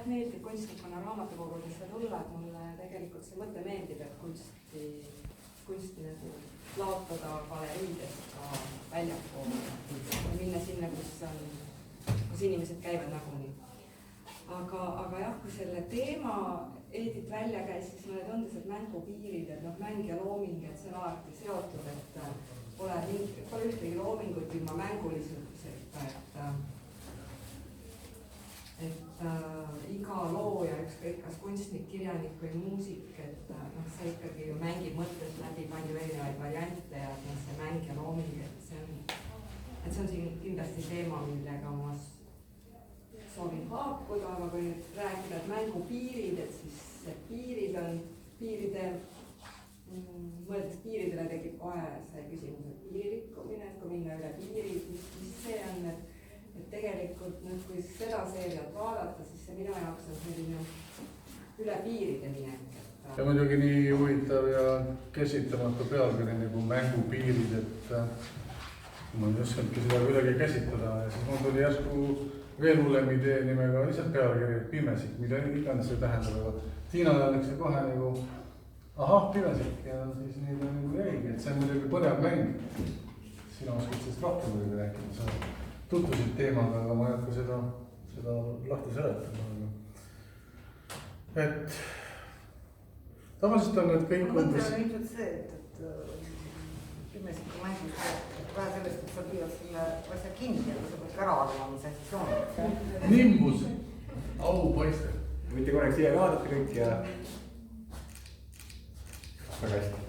jah meeldib kunstnikuna raamatukogudesse tulla, et mulle tegelikult see mõte meeldib, et kunsti nagu laotada galeriidest ka väljapoole ja minna sinna, kus inimesed käivad nagunii. Aga jah, kui selle teema Edith välja käis, siis mulle tundus, et mängupiirid, et mäng ja looming, et see on alati seotud, et pole ühtegi loomingut ilma mängulisuseta, et iga looja, ükskõik kas kunstnik, kirjanik või muusik, et see ikkagi ju mängib mõttes läbi palju erinevaid variante ja see mäng ja looming, et see on siin kindlasti teema, millega ma soovin haakuda, aga kui nüüd rääkida, et mängupiirid, et siis mõeldes piiridele tekib kohe see küsimus, et piiririkkumine, et kui minna üle piiri, mis see on, et tegelikult kui seda seeriat vaadata, siis see minu jaoks on selline üle piiride minek. Ja muidugi nii huvitav ja käsitamatu pealkiri nagu mängupiirid, et ma ei oskanudki seda kuidagi käsitleda ja siis mul tuli järsku veel hullem idee nimega lihtsalt pealkiri Pimesik, mida iganes see tähendab. Tiinale annakse kohe nagu ahah, Pimesik ja siis nii ta nagu jäigi, et see on muidugi põnev mäng. Sina oskad sellest rohkem muidugi rääkida, sa tutvusid teemaga, aga ma ei hakka seda lahti seletama. Et tavaliselt on need kõik umbes... Ma mõtlen see, et Pimesiku mängis vähe sellest, et sa püüad selle asja kinni ja sa pead ära arvama, mis asi see on. Nimbus, au paiste. Võite korraks siia vaadata kõik ja väga hästi.